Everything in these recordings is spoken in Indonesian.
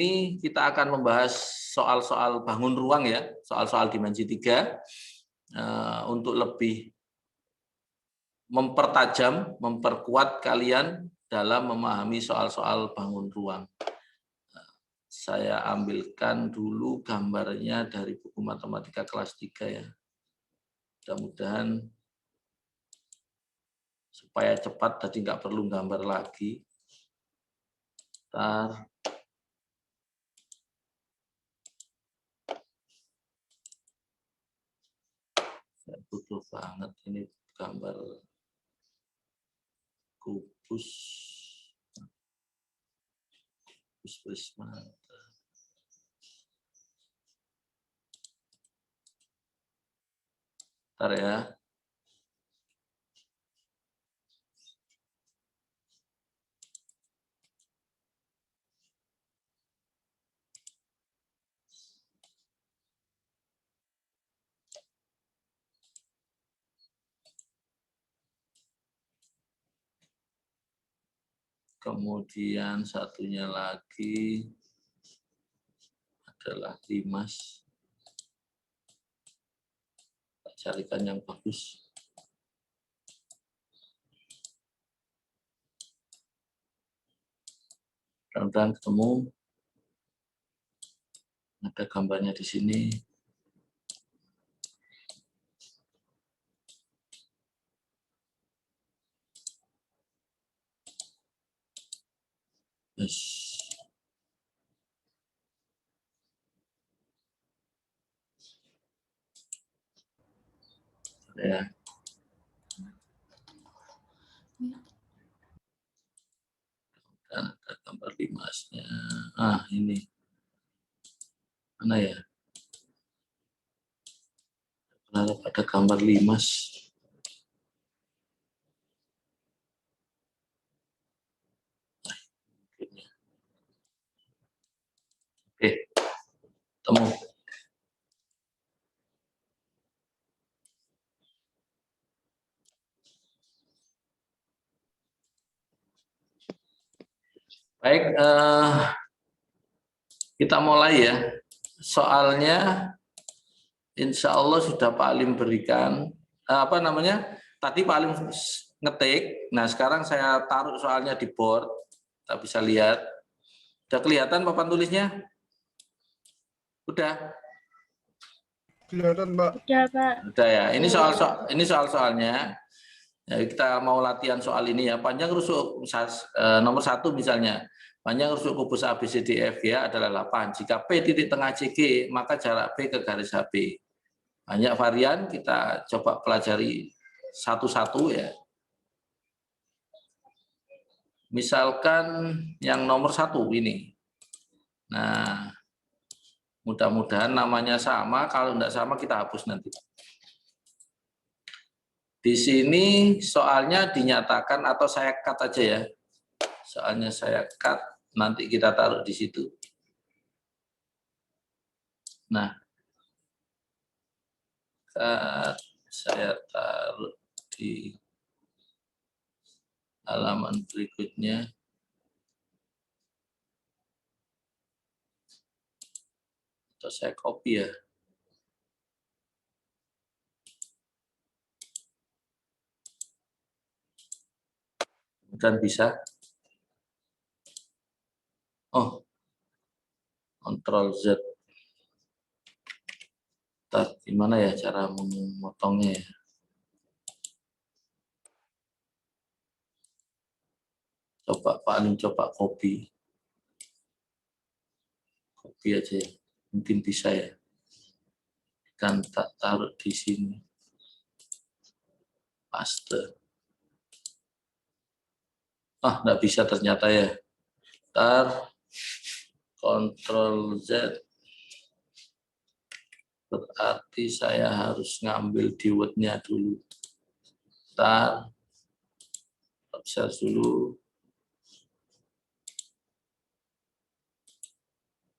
Ini kita akan membahas soal-soal bangun ruang ya, soal-soal dimensi 3 untuk lebih mempertajam, memperkuat kalian dalam memahami soal-soal bangun ruang. Saya ambilkan dulu gambarnya dari buku matematika kelas 3 ya. Mudah-mudahan supaya cepat, tadi nggak perlu gambar lagi. Bentar. Saya butuh banget ini gambar kubus prisma. Bentar ya. Kemudian satunya lagi adalah limas. Carikan yang bagus. Mudah-mudahan ketemu. Ada gambarnya di sini. Yes. Ya. Dan ada gambar limasnya. Ah, ini. Mana ya? Ada gambar limas. Oke, temu. Baik, kita mulai ya. Soalnya insya Allah sudah Pak Alim berikan, tadi Pak Alim ngetik, nah sekarang saya taruh soalnya di board, kita bisa lihat. Udah kelihatan papan tulisnya? Udah? Kelihatan, Pak. Udah, Pak. Udah ya, ini soal-soalnya. Ya, kita mau latihan soal ini ya, panjang rusuk nomor 1 misalnya. Panjang rusuk kubus ABCDF ya adalah 8. Jika P titik tengah CG, maka jarak P ke garis HB. Banyak varian, kita coba pelajari satu-satu ya. Misalkan yang nomor 1 ini. Nah, mudah-mudahan namanya sama, kalau tidak sama kita hapus nanti. Di sini soalnya dinyatakan atau saya cut aja ya. Soalnya saya cut, nanti kita taruh di situ. Nah, saya taruh di halaman berikutnya. Atau saya copy ya. Dan bisa. Oh, Ctrl Z. Gimana ya cara memotongnya ya? Coba Pak Alim coba copy. Copy aja ya. Mungkin bisa ya. Dan tak taruh di sini. Paste. Ah, nggak bisa ternyata ya. Ntar Ctrl Z. Berarti saya harus ngambil di Word-nya dulu. Ntar share dulu.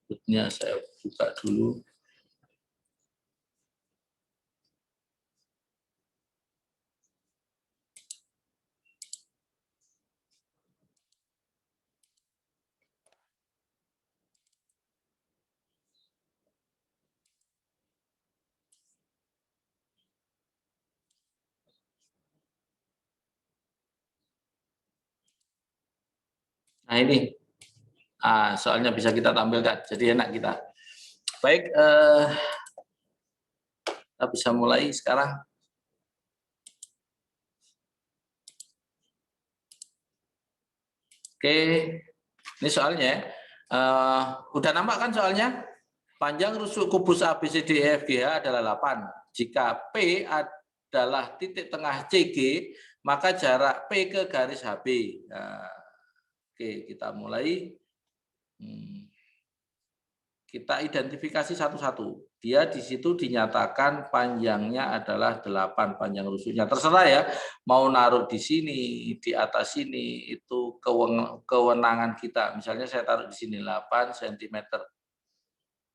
Word-nya saya buka dulu. Nah ini, soalnya bisa kita tampilkan, jadi enak kita. Baik, kita bisa mulai sekarang. Oke, ini soalnya. Udah nampak kan soalnya? Panjang rusuk kubus ABCDEFGH adalah 8. Jika P adalah titik tengah CG, maka jarak P ke garis HB. Nah, oke, kita mulai. Kita identifikasi satu-satu. Dia di situ dinyatakan panjangnya adalah 8, panjang rusuknya. Terserah ya, mau naruh di sini, di atas sini, itu kewenangan kita. Misalnya saya taruh di sini 8 cm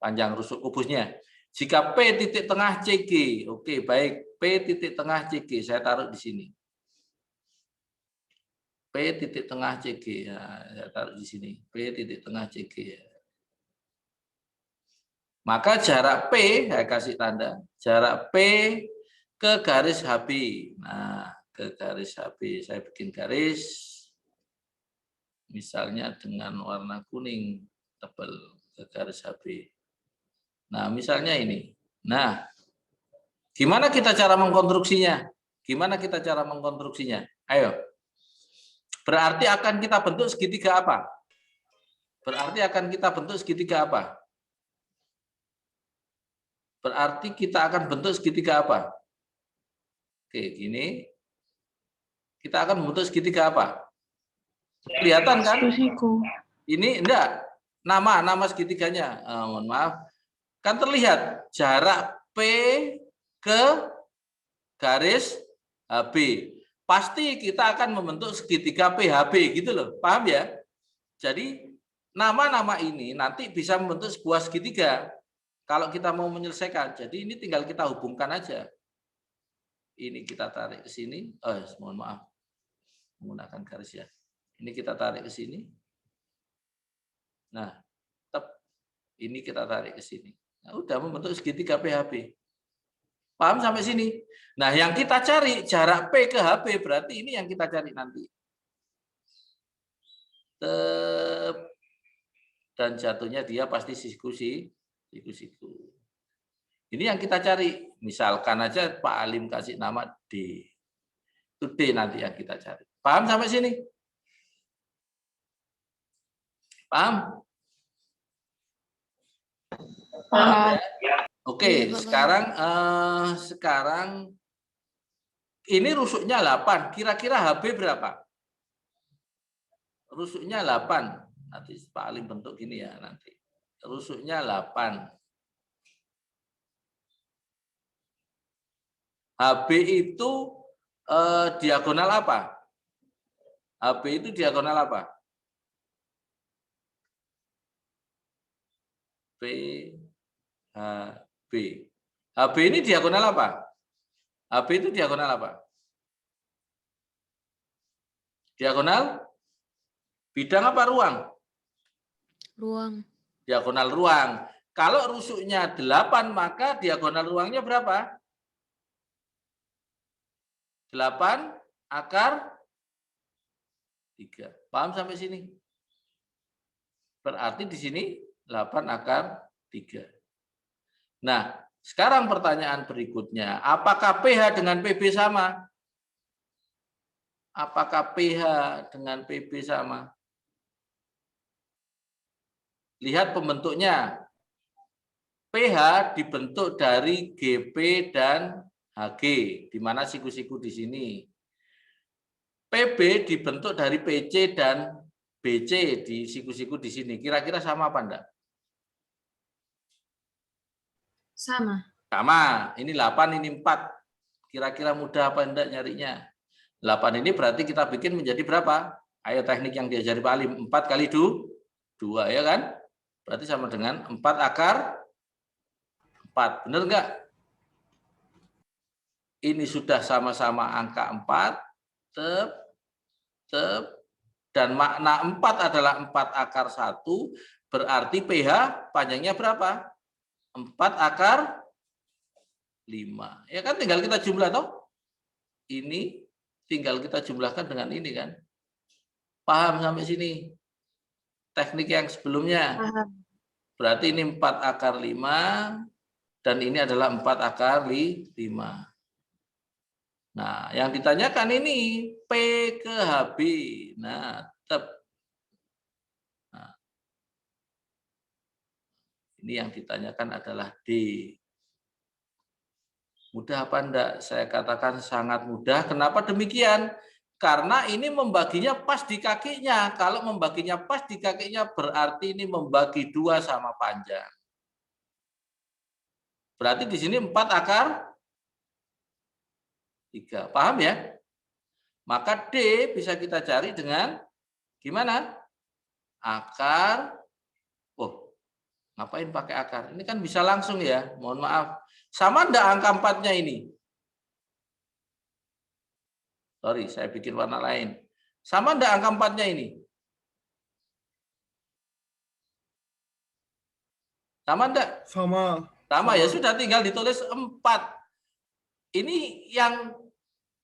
panjang rusuk kubusnya. Jika P titik tengah CG, oke baik, P titik tengah CG, saya taruh di sini. P titik tengah CG, nah, saya taruh di sini. P titik tengah CG. Maka jarak P, saya kasih tanda, jarak P ke garis HB. Nah, ke garis HB, saya bikin garis, misalnya dengan warna kuning tebal ke garis HB. Nah, misalnya ini. Nah, gimana kita cara mengkonstruksinya? Gimana kita cara mengkonstruksinya? Ayo. Berarti akan kita bentuk segitiga apa? Berarti akan kita bentuk segitiga apa? Berarti kita akan bentuk segitiga apa? Oke, gini. Kita akan bentuk segitiga apa? Kelihatan kan? Ini enggak. Nama segitiganya. Mohon maaf. Kan terlihat jarak P ke garis HB. Pasti kita akan membentuk segitiga PHB gitu loh. Paham ya? Jadi nama-nama ini nanti bisa membentuk sebuah segitiga. Kalau kita mau menyelesaikan. Jadi ini tinggal kita hubungkan aja. Ini kita tarik ke sini. Mohon maaf. Menggunakan garis ya. Ini kita tarik ke sini. Nah, ini kita tarik ke sini. Nah, udah membentuk segitiga PHB. Paham sampai sini? Nah, yang kita cari jarak P ke HB, berarti ini yang kita cari nanti. Dan jatuhnya dia pasti siku-siku. Ini yang kita cari. Misalkan aja Pak Alim kasih nama D. Itu D nanti yang kita cari. Paham sampai sini? Paham? Paham ya? Oke, sekarang ini rusuknya 8. Kira-kira HB berapa? Rusuknya 8. Nanti Pak Alim bentuk gini ya nanti. Rusuknya 8. HB itu diagonal apa? HB itu diagonal apa? P, HB. HB ini diagonal apa? HB itu diagonal apa? Diagonal? Bidang apa ruang? Ruang. Diagonal ruang. Kalau rusuknya 8, maka diagonal ruangnya berapa? 8 akar 3. Paham sampai sini? Berarti di sini 8 akar 3. Nah, sekarang pertanyaan berikutnya. Apakah PH dengan PB sama? Apakah PH dengan PB sama? Lihat pembentuknya. PH dibentuk dari GP dan HG, di mana siku-siku di sini. PB dibentuk dari PC dan BC di siku-siku di sini. Kira-kira sama apa enggak? Sama. Sama. Ini 8, ini 4. Kira-kira mudah apa enggak nyarinya? 8 ini berarti kita bikin menjadi berapa? Ayo teknik yang diajari Pak Alim. 4 kali 2, ya kan? Berarti sama dengan 4 akar 4. Benar enggak? Ini sudah sama-sama angka 4. Dan makna 4 adalah 4 akar 1. Berarti PH panjangnya berapa? 4 akar 5. Ya kan tinggal kita jumlah toh. Ini tinggal kita jumlahkan dengan ini kan. Paham sampai sini? teknik yang sebelumnya? Paham. Berarti ini 4 akar 5 dan ini adalah 4 akar 5. Nah, yang ditanyakan ini P ke HB. Nah, tetap. Nah, ini yang ditanyakan adalah D. Mudah apa enggak? Saya katakan sangat mudah. Kenapa demikian? Karena ini membaginya pas di kakinya. Kalau membaginya pas di kakinya berarti ini membagi 2 sama panjang. Berarti di sini 4 akar 3. Paham ya? Maka D bisa kita cari dengan gimana? Akar. Oh, ngapain pakai akar? Ini kan bisa langsung ya. Mohon maaf. Sama enggak angka 4-nya ini? Sorry, saya bikin warna lain. Sama enggak angka 4-nya ini? Sama enggak? Sama. Sama ya, sudah tinggal ditulis 4. Ini yang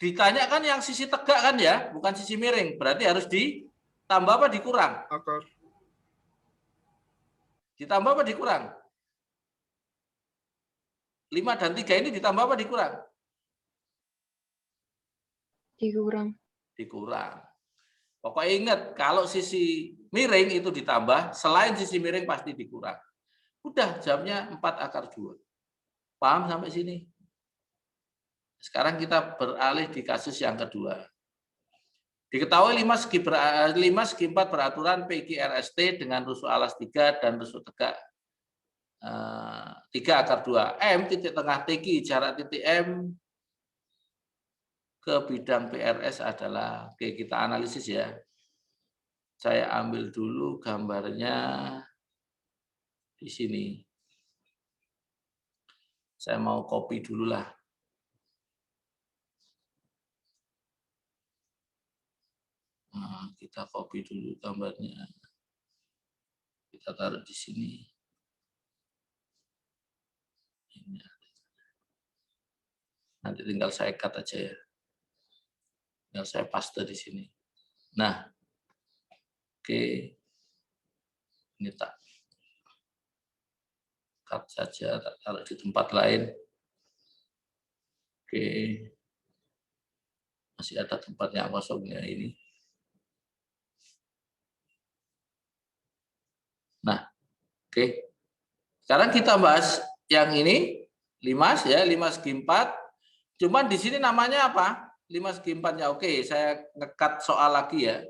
ditanyakan yang sisi tegak kan ya, bukan sisi miring. Berarti harus ditambah apa dikurang? Akar. Ditambah apa dikurang? 5 dan 3 ini ditambah apa dikurang? Dikurang. Dikurang. Pokoknya ingat, kalau sisi miring itu ditambah, selain sisi miring pasti dikurang. Udah, jawabnya 4 akar 2. Paham sampai sini? Sekarang kita beralih di kasus yang kedua. Diketahui 5 segi 4 beraturan PQRST dengan rusuk alas 3 dan rusuk tegak 3 akar 2. M titik tengah TQ jarak titik M ke bidang PRS adalah, oke kita analisis ya. Saya ambil dulu gambarnya di sini. Saya mau copy dulu lah. Nah, kita copy dulu gambarnya. Kita taruh di sini. Nanti tinggal saya cut aja ya. Tinggal saya paste di sini. Nah, oke. Ini tak cut saja, tak taruh di tempat lain. Oke. Masih ada tempatnya kosongnya ini. Nah, oke. Sekarang kita bahas yang ini 5 ya, 5 segi 4. Cuman di sini namanya apa? 5 segi 4-nya. Oke, saya ngekat soal lagi ya.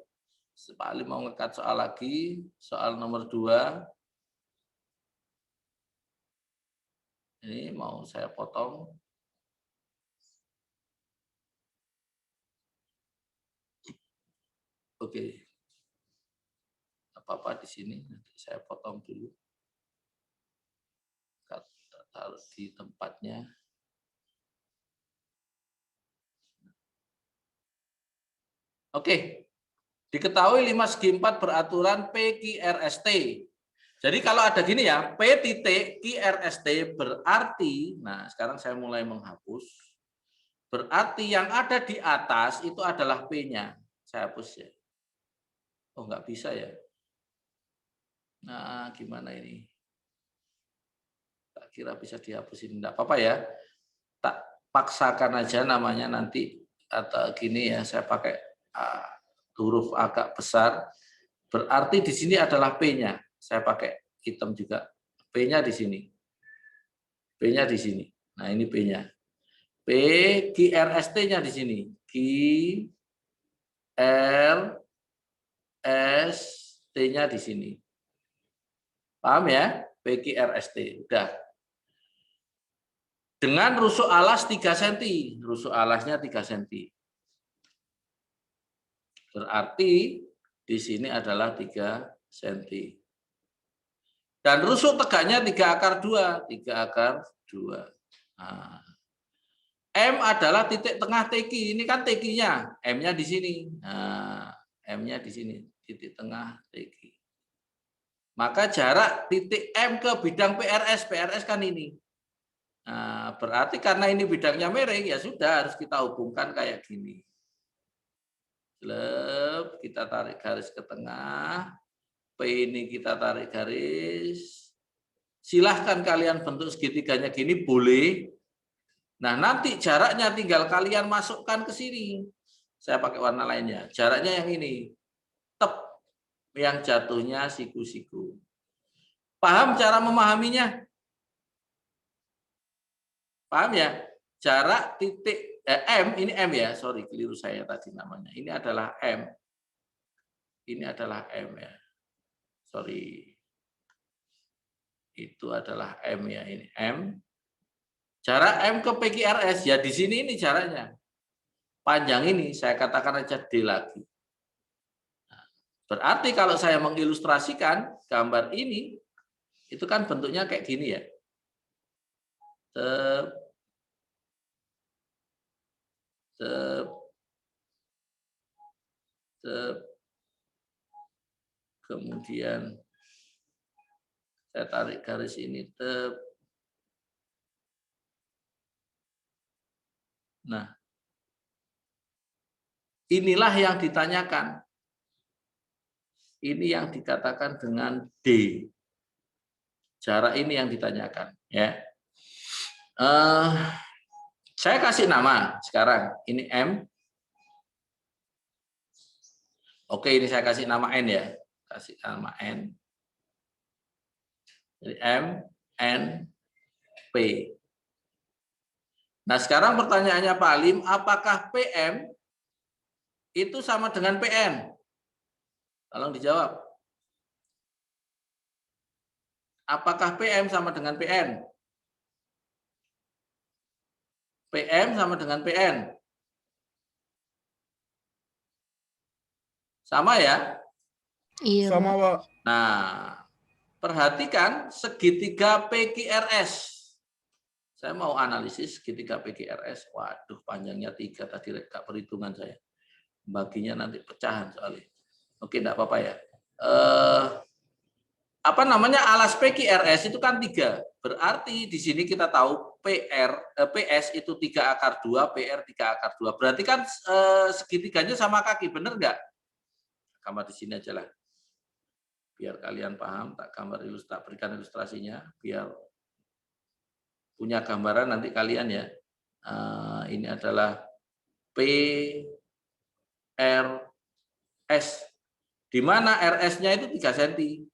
Pak Ali mau ngekat soal lagi, soal nomor 2. Ini mau saya potong. Oke. Apa-apa di sini, nanti saya potong dulu. Taruh di tempatnya. Oke. Diketahui 5 segi 4 beraturan PQRST. Jadi kalau ada gini ya, P titik QRST berarti, nah sekarang saya mulai menghapus. Berarti yang ada di atas itu adalah P-nya. Saya hapus ya. Oh, nggak bisa ya. Nah, gimana ini? Tak kira bisa dihapusin. Enggak apa-apa ya. Tak paksakan aja namanya nanti. Atau gini ya, saya pakai huruf agak besar. Berarti di sini adalah P-nya. Saya pakai hitam juga. P-nya di sini. P-nya di sini. Nah, ini P-nya. P, QRST-nya di sini. Q, R, S, T-nya di sini. Paham ya? PQRST. Udah. Dengan rusuk alas 3 cm. Rusuk alasnya 3 cm. Berarti di sini adalah 3 cm. Dan rusuk tegaknya 3 akar 2. 3 akar 2. Nah. M adalah titik tengah TQ. Ini kan TQ-nya. M-nya di sini. Nah, M-nya di sini. Titik tengah TQ. Maka jarak titik M ke bidang PRS. PRS kan ini. Nah, berarti karena ini bidangnya miring, ya sudah harus kita hubungkan kayak gini. Kita tarik garis ke tengah. P ini kita tarik garis. Silahkan kalian bentuk segitiganya gini, boleh. Nah, nanti jaraknya tinggal kalian masukkan ke sini. Saya pakai warna lainnya. Jaraknya yang ini. Tep. Yang jatuhnya siku-siku. Paham cara memahaminya? Paham ya? Jarak titik M, ini M ya. Sorry, keliru saya tadi namanya. Ini adalah M. Ini adalah M ya. Sorry. Itu adalah M ya, ini M. Jarak M ke PQRS ya di sini ini jaraknya. Panjang ini saya katakan aja D lagi. Nah, berarti kalau saya mengilustrasikan gambar ini, itu kan bentuknya kayak gini ya. Tep, tep, tep. Kemudian saya tarik garis ini. Tep. Nah, inilah yang ditanyakan. Ini yang dikatakan dengan D. Jarak ini yang ditanyakan. Ya. Saya kasih nama sekarang. Ini M. Oke, ini saya kasih nama N ya. Kasih nama N. Jadi M, N, P. Nah, sekarang pertanyaannya Pak Alim, apakah PM itu sama dengan PN? Tolong dijawab. Apakah PM sama dengan PN? PM sama dengan PN? Sama ya? Iya, Sama, Pak. Pak. Nah, perhatikan segitiga PQRS. Saya mau analisis segitiga PQRS. Waduh, panjangnya 3 tadi gak perhitungan saya. Baginya nanti pecahan soalnya. Oke, enggak apa-apa ya. Apa namanya, alas PQRS itu kan 3. Berarti di sini kita tahu PS itu 3/2, PR 3/2. Berarti kan segitiganya sama kaki, benar enggak? Gambar di sini aja lah. Biar kalian paham, tak berikan ilustrasinya biar punya gambaran nanti kalian ya. Ini adalah PRS, di mana RS-nya itu 3 cm.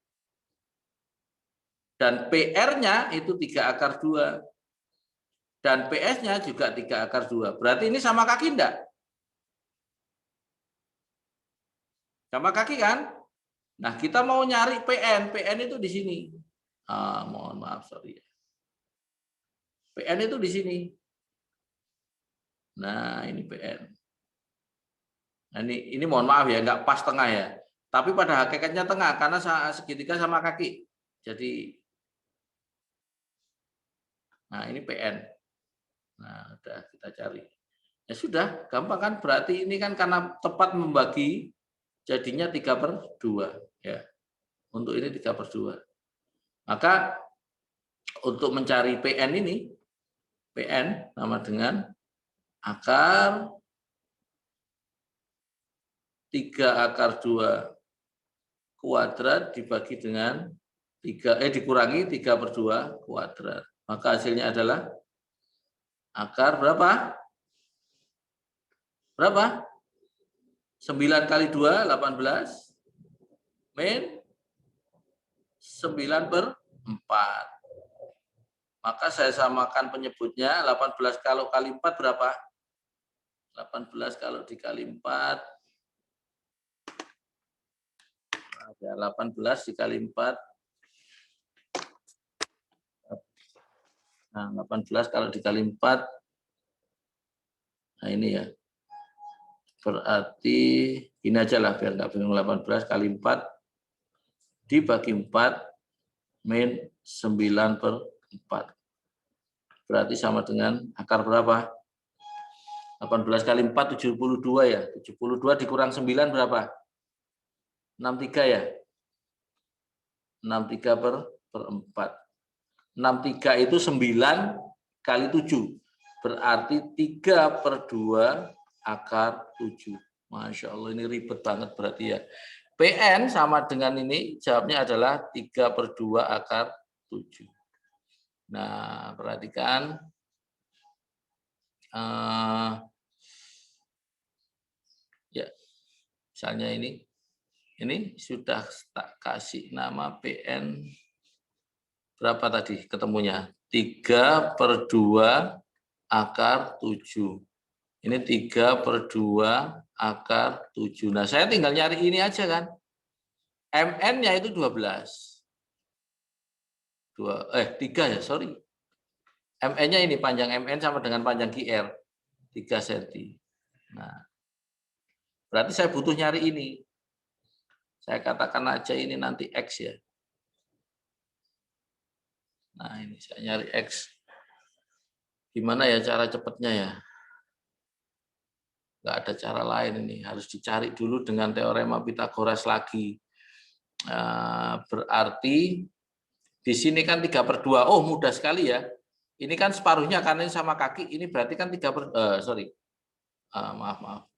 Dan PR-nya itu 3/2. Dan PS-nya juga 3/2. Berarti ini sama kaki enggak? Sama kaki kan? Nah, kita mau nyari PN. PN itu di sini. Mohon maaf, sorry. PN itu di sini. Nah, ini PN. Nah, ini mohon maaf ya, nggak pas tengah ya. Tapi pada hakikatnya tengah, karena segitiga sama kaki. Jadi, nah ini PN. Nah, udah kita cari. Ya sudah, gampang kan? Berarti ini kan karena tepat membagi, jadinya 3/2. Ya. Untuk ini 3/2. Maka untuk mencari PN ini, PN sama dengan akar 3/2 kuadrat dibagi dengan dikurangi 3/2 kuadrat. Maka hasilnya adalah akar berapa? Berapa? 9 kali 2, 18. Min 9/4. Maka saya samakan penyebutnya 18 kalau kali 4 berapa? 18 kalau dikali 4. Ada 18 dikali 4. Nah, 18 kalau dikali 4. Nah, ini ya. Berarti ini aja lah biar nggak bingung, 18 kali 4 dibagi 4 min 9/4. Berarti sama dengan akar berapa? 18 kali 4, 72 ya. 72 dikurang 9 berapa? 63 ya? 63/4. 63 itu 9 kali 7. Berarti 3/2 akar 7. Masya Allah, ini ribet banget berarti ya. PN sama dengan ini, jawabnya adalah 3/2 akar 7. Nah, perhatikan. Ya, misalnya ini sudah tak kasih nama PN berapa tadi ketemunya? 3/2 akar 7. Ini 3/2 akar 7. Nah, saya tinggal nyari ini aja kan. MN-nya itu 12. 3 ya, sorry. MN-nya ini panjang MN sama dengan panjang QR. 3 cm. Nah, berarti saya butuh nyari ini. Saya katakan aja ini nanti X ya. Nah, ini saya nyari X. Gimana ya cara cepatnya ya? Nggak ada cara lain ini. Harus dicari dulu dengan teorema Pythagoras lagi. Berarti di sini kan 3/2. Oh, mudah sekali ya. Ini kan separuhnya karena ini sama kaki. Ini berarti kan 3/2. Maaf.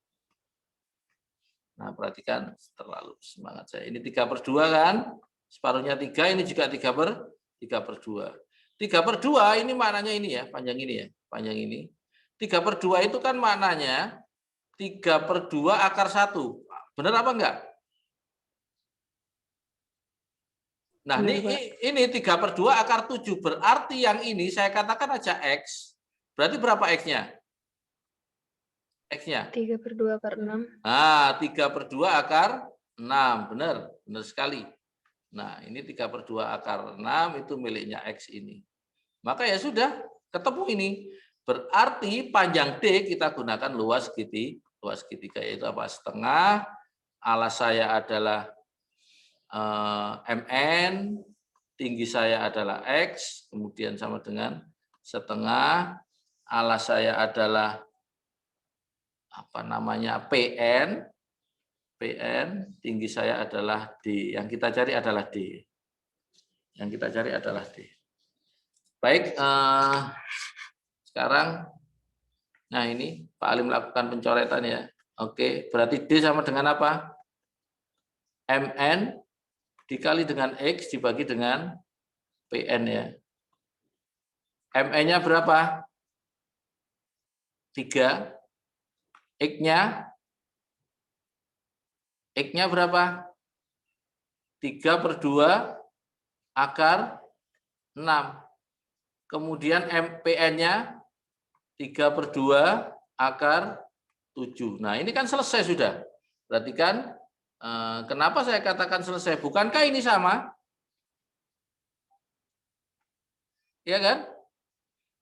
Nah, perhatikan terlalu semangat saya. Ini 3/2 kan? Separuhnya 3, ini juga 3/2. 3/2 ini maknanya ini ya, panjang ini ya, panjang ini. 3/2 itu kan maknanya 3/2 akar 1. Benar apa enggak? Nah, ini 3/2 akar 7. Berarti yang ini saya katakan aja X. Berarti berapa X-nya? X-nya? 3/2 akar 6. Nah, 3/2 akar 6. Benar sekali. Nah, ini 3/2 akar 6 itu miliknya X ini. Maka ya sudah, ketemu ini. Berarti panjang D kita gunakan luas segitiga, yaitu apa? Setengah, alas saya adalah MN, tinggi saya adalah X, kemudian sama dengan setengah, alas saya adalah PN, tinggi saya adalah D. Yang kita cari adalah D. Baik, sekarang, nah ini Pak Ali melakukan pencoretan ya. Oke, berarti D sama dengan apa? MN dikali dengan X dibagi dengan PN ya. MN-nya berapa? 3. X-nya berapa? 3/2 akar 6. Kemudian PN-nya 3/2 akar 7. Nah, ini kan selesai sudah. Berarti kan kenapa saya katakan selesai? Bukankah ini sama? Iya kan?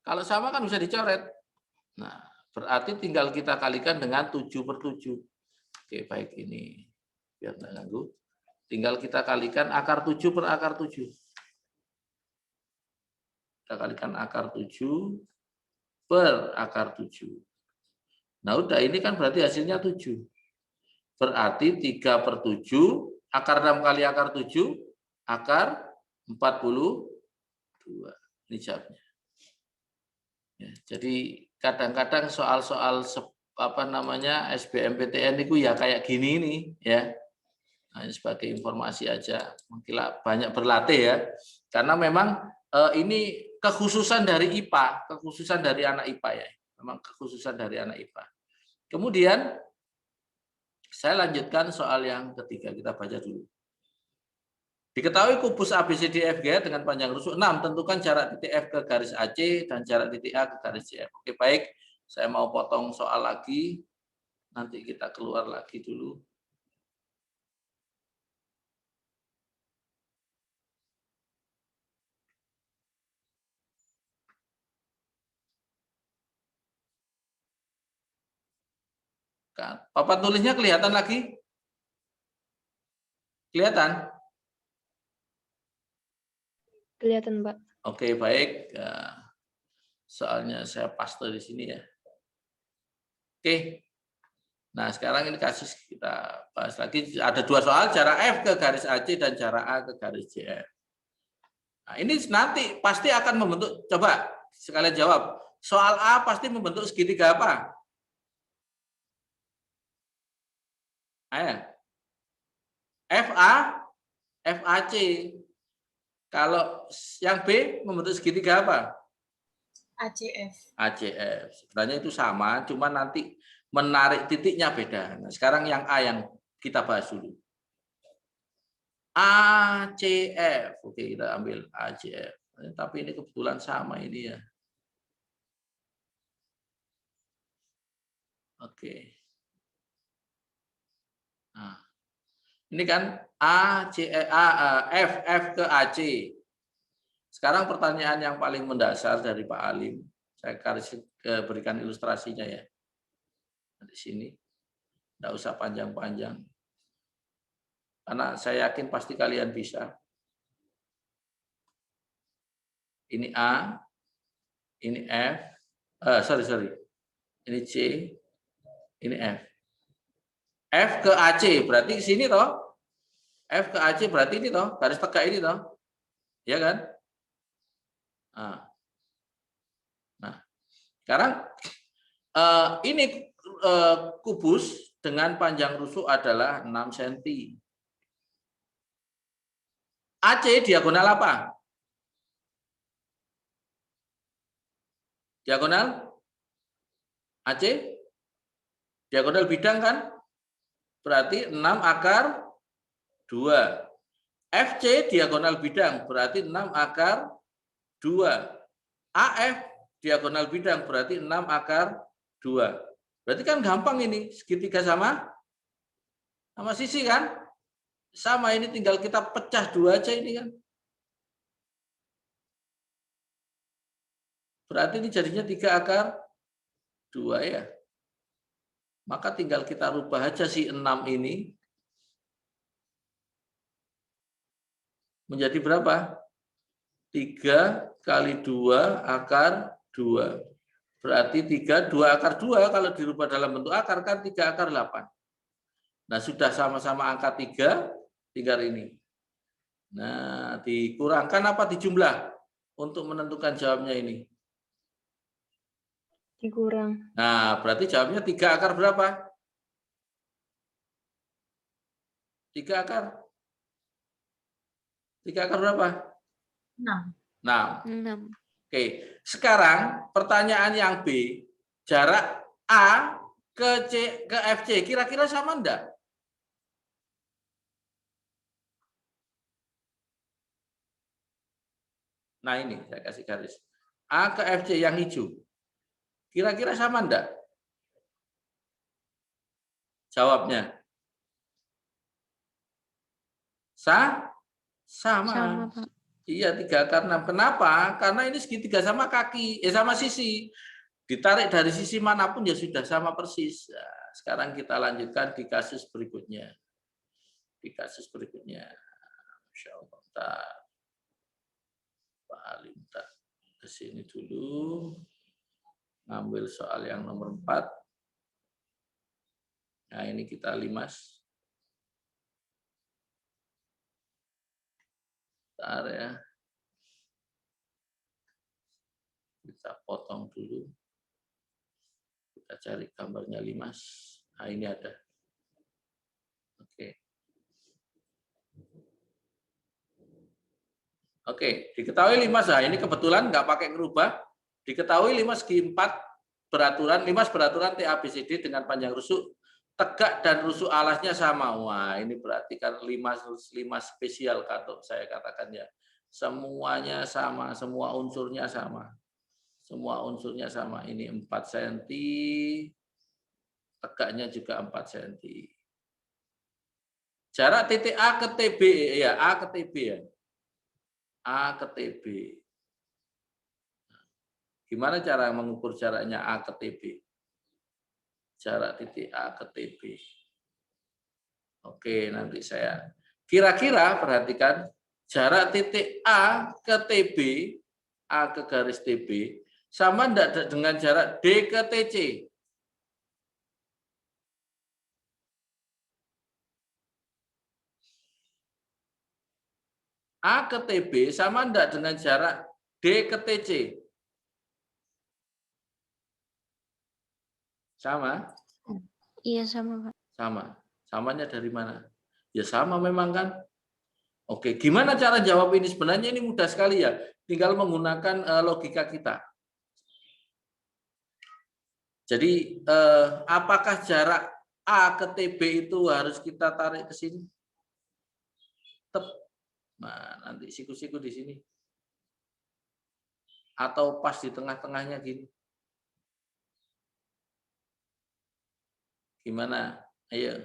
Kalau sama kan bisa dicoret. Nah, berarti tinggal kita kalikan dengan 7/7. Oke, baik ini. Biar nggak ganggu. Tinggal kita kalikan akar 7 per akar 7. Kita kalikan akar 7 per akar 7. Nah, udah ini kan berarti hasilnya 7. Berarti 3/7, akar 6 kali akar 7, akar 42. Ini jawabnya. Ya, jadi kadang-kadang soal-soal SBMPTN itu ya kayak gini nih ya. Nah, ini sebagai informasi aja. Mungkin banyak berlatih ya. Karena memang ini kekhususan dari IPA, kekhususan dari anak IPA ya. Memang kekhususan dari anak IPA. Kemudian saya lanjutkan soal yang ketiga, kita baca dulu. Diketahui kubus ABCDEFG dengan panjang rusuk 6, tentukan jarak titik F ke garis AC dan jarak titik A ke garis CF. Oke, baik. Saya mau potong soal lagi. Nanti kita keluar lagi dulu. Papan tulisnya kelihatan lagi? Kelihatan? Kelihatan, Pak. Oke, baik. Soalnya saya paste di sini ya. Oke. Nah, sekarang ini kasus kita bahas lagi. Ada 2 soal, jarak F ke garis AC dan jarak A ke garis CF. Nah, ini nanti pasti akan membentuk, coba sekalian jawab. Soal A pasti membentuk segitiga apa? Ayo. FA, FAC. Kalau yang B membentuk segitiga apa? ACF. ACF. Sebenarnya itu sama, cuma nanti menarik titiknya beda. Nah, sekarang yang A yang kita bahas dulu. ACF. Oke, kita ambil ACF. Tapi ini kebetulan sama ini ya. Oke. Nah, ini kan F ke AC. Sekarang pertanyaan yang paling mendasar dari Pak Alim, saya berikan ilustrasinya ya. Di sini, tidak usah panjang-panjang. Karena saya yakin pasti kalian bisa. Ini A, ini F, sorry, ini C, ini F. F ke AC berarti ke sini toh. F ke AC berarti ini toh, garis tegak ini toh. Ya kan? Nah, sekarang ini kubus dengan panjang rusuk adalah 6 cm. AC diagonal apa? Diagonal AC? Diagonal bidang kan? Berarti 6 akar 2. FC diagonal bidang berarti 6 akar 2. AF diagonal bidang berarti 6 akar 2. Berarti kan gampang ini, segitiga sama sisi kan? Sama, ini tinggal kita pecah 2 aja ini kan. Berarti ini jadinya 3 akar 2 ya. Maka tinggal kita rubah aja si 6 ini menjadi berapa? 3 kali 2 akar 2. Berarti 3, 2 akar 2 kalau dirubah dalam bentuk akar kan 3 akar 8. Nah, sudah sama-sama angka 3, tinggal ini. Nah, dikurangkan apa dijumlah untuk menentukan jawabnya ini? Dikurang. Nah, berarti jawabnya 3 akar berapa? 3 akar? 3 akar berapa? 6. 6. Oke, sekarang pertanyaan yang B, jarak A ke C ke FC kira-kira sama enggak? Nah, ini saya kasih garis. A ke FC yang hijau. Kira-kira sama enggak? Jawabnya. Sama. Sama, Pak. Iya, 3 akar 6. Kenapa? Karena ini segitiga sama kaki, sama sisi. Ditarik dari sisi manapun ya sudah sama persis. Nah, sekarang kita lanjutkan di kasus berikutnya. Masya Allah. Pak Alim ke sini dulu. Ngambil soal yang nomor 4. Nah, ini kita limas. Bentar ya. Kita potong dulu. Kita cari gambarnya limas. Nah, ini ada. Oke, diketahui limas. Nah, ini kebetulan nggak pakai ngerubah. Diketahui limas segi 4 beraturan, limas beraturan TABCD dengan panjang rusuk tegak dan rusuk alasnya sama. Wah, ini berarti kan limas spesial kata saya katakan ya. Semuanya sama, semua unsurnya sama. Semua unsurnya sama. Ini 4 cm, tegaknya juga 4 cm. Jarak titik A ke TB ya, A ke TB ya. A ke TB. Gimana cara mengukur jaraknya A ke TB? Jarak titik A ke TB. Oke, nanti saya kira-kira perhatikan jarak titik A ke TB, A ke garis TB, sama enggak dengan jarak D ke TC? A ke TB sama enggak dengan jarak D ke TC? Sama? Iya, sama, Pak. Sama. Samanya dari mana? Ya sama memang kan. Oke, gimana cara jawab ini? Sebenarnya ini mudah sekali ya. Tinggal menggunakan logika kita. Jadi apakah jarak A ke TB itu harus kita tarik ke sini? Nah, nanti siku-siku di sini. Atau pas di tengah-tengahnya gini. Gimana? Ayo.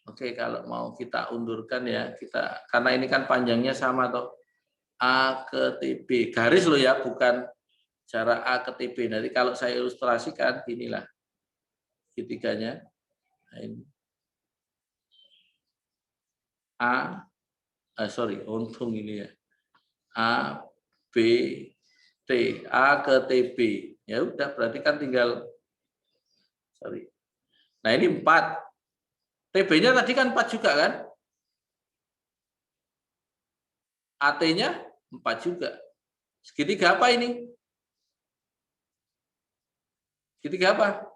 Oke, kalau mau kita undurkan ya, kita karena ini kan panjangnya sama toh. A ke TB. Garis loh ya, bukan jarak A ke TB. Nanti kalau saya ilustrasikan inilah segitiganya. Nah, ini. Untung ini ya. A, B, T, A ke TB. Ya udah, berarti kan tinggal, Nah ini 4. TB-nya tadi kan 4 juga kan? AT-nya 4 juga. Segitiga apa ini? Segitiga apa?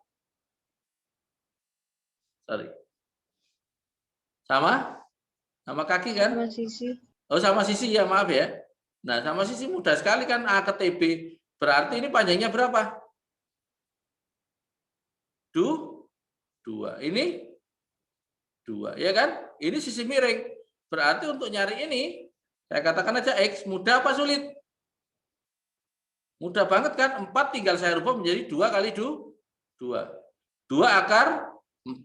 Sama? Sama kaki kan? Sama sisi. Oh, sama sisi ya, maaf ya. Nah, sama sisi mudah sekali kan A ke TB. Berarti ini panjangnya berapa? 2. Ini 2, ya kan? Ini sisi miring. Berarti untuk nyari ini, saya katakan aja X, mudah apa sulit? Mudah banget kan? 4 tinggal saya rubah menjadi 2 kali 2. 2 akar 4.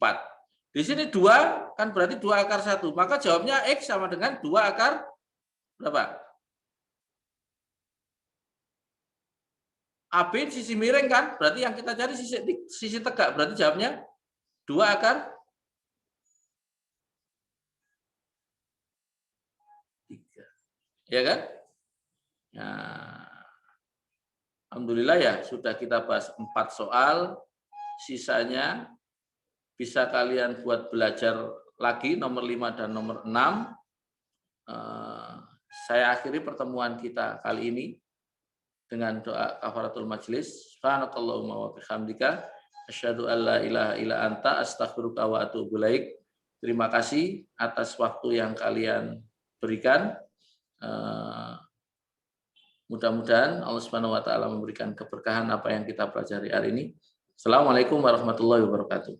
Di sini 2 kan berarti 2 akar 1. Maka jawabnya X sama dengan 2 akar berapa? AB sisi miring kan? Berarti yang kita cari sisi tegak. Berarti jawabnya 2 akar 3. Ya kan? Nah, alhamdulillah ya, sudah kita bahas 4 soal. Sisanya bisa kalian buat belajar lagi nomor 5 dan nomor 6. Saya akhiri pertemuan kita kali ini dengan doa kafaratul majlis. Subhanakallahumma wa bihamdika asyhadu an la ilaha illa anta astaghfiruka wa atubu ilaik. Terima kasih atas waktu yang kalian berikan. Mudah-mudahan Allah Subhanahu wa taala memberikan keberkahan apa yang kita pelajari hari ini. Assalamualaikum warahmatullahi wabarakatuh.